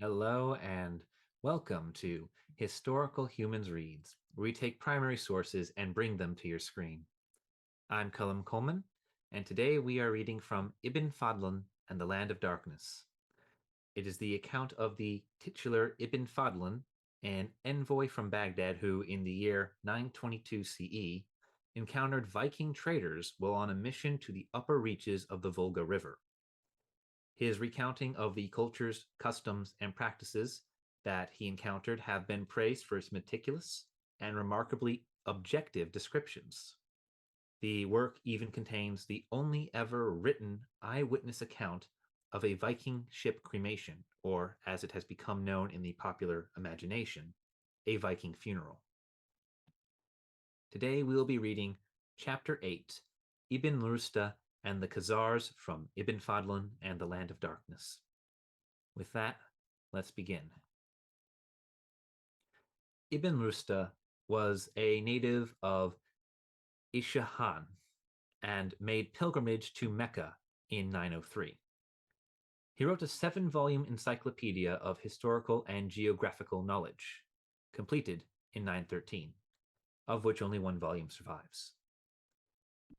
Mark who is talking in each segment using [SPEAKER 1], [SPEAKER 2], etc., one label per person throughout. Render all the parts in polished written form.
[SPEAKER 1] Hello and welcome to Historical Humans Reads, where we take primary sources and bring them to your screen. I'm Colum Coleman, and today we are reading from Ibn Fadlan and the Land of Darkness. It is the account of the titular Ibn Fadlan, an envoy from Baghdad who, in the year 922 CE, encountered Viking traders while on a mission to the upper reaches of the Volga River. His recounting of the cultures, customs, and practices that he encountered have been praised for its meticulous and remarkably objective descriptions. The work even contains the only ever written eyewitness account of a Viking ship cremation, or as it has become known in the popular imagination, a Viking funeral. Today we will be reading Chapter 8, Ibn Rusta and the Khazars from Ibn Fadlan and the Land of Darkness. With that, let's begin. Ibn Rusta was a native of Isfahan and made pilgrimage to Mecca in 903. He wrote a 7-volume encyclopedia of historical and geographical knowledge, completed in 913, of which only 1 volume survives.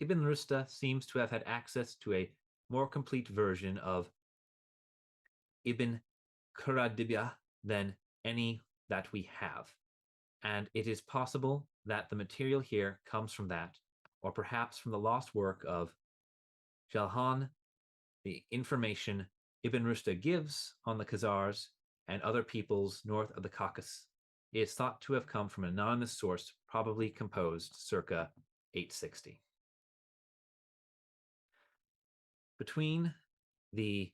[SPEAKER 1] Ibn Rusta seems to have had access to a more complete version of Ibn Khaldun than any that we have, and it is possible that the material here comes from that, or perhaps from the lost work of Jalhan. The information Ibn Rushd gives on the Khazars and other peoples north of the Caucasus is thought to have come from an anonymous source, probably composed circa 860. Between the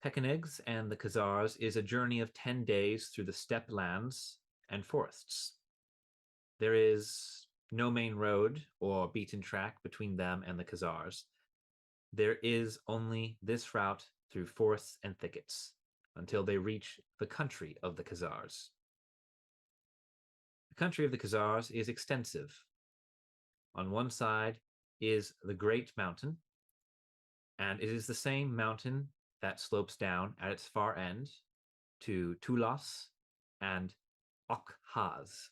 [SPEAKER 1] Pechenegs and the Khazars is a journey of 10 days through the steppe lands and forests. There is no main road or beaten track between them and the Khazars. There is only this route through forests and thickets until they reach the country of the Khazars. The country of the Khazars is extensive. On one side is the Great Mountain, and it is the same mountain that slopes down at its far end to Tulas and Okhaz.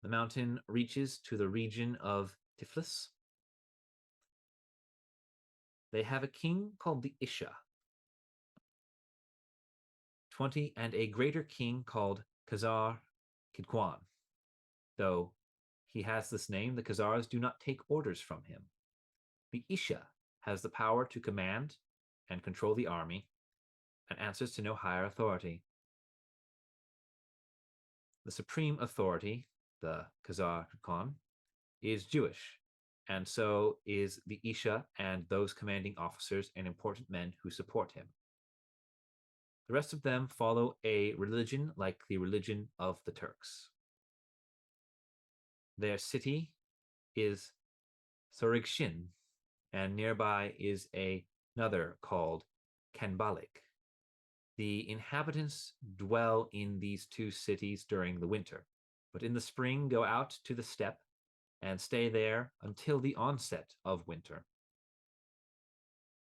[SPEAKER 1] The mountain reaches to the region of Tiflis. They have a king called the Isha, 20, and a greater king called Khazar Kidkwan. Though he has this name, the Khazars do not take orders from him. The Isha has the power to command and control the army, and answers to no higher authority. The supreme authority, the Khazar Khan, is Jewish, and so is the Isha and those commanding officers and important men who support him. The rest of them follow a religion like the religion of the Turks. Their city is Sarigshin, and nearby is another called Kanbalik. The inhabitants dwell in these 2 cities during the winter, but in the spring go out to the steppe and stay there until the onset of winter.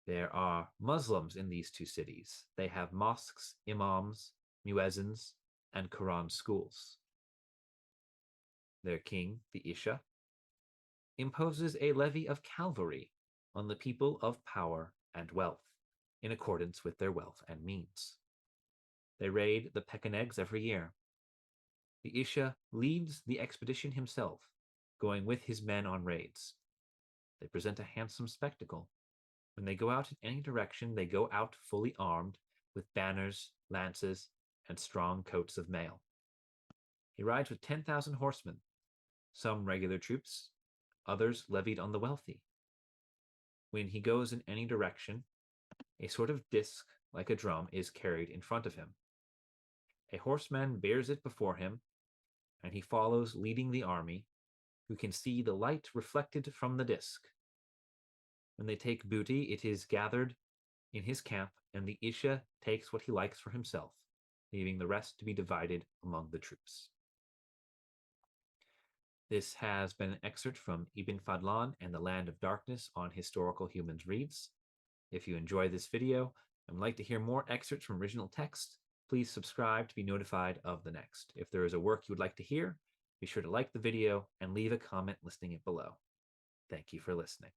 [SPEAKER 1] There are Muslims in these 2 cities. They have mosques, imams, muezzins, and Quran schools. Their king, the Isha, imposes a levy of cavalry on the people of power and wealth, in accordance with their wealth and means. They raid the Pechenegs every year. The Isha leads the expedition himself, going with his men on raids. They present a handsome spectacle. When they go out in any direction, they go out fully armed with banners, lances, and strong coats of mail. He rides with 10,000 horsemen, some regular troops, others levied on the wealthy. When he goes in any direction, a sort of disc, like a drum, is carried in front of him. A horseman bears it before him, and he follows, leading the army, who can see the light reflected from the disc. When they take booty, it is gathered in his camp, and the Isha takes what he likes for himself, leaving the rest to be divided among the troops. This has been an excerpt from Ibn Fadlan and the Land of Darkness on Historical Humans Reads. If you enjoy this video and would like to hear more excerpts from original text, Please subscribe to be notified of the next. If there is a work you would like to hear, be sure to like the video and leave a comment listing it below. Thank you for listening.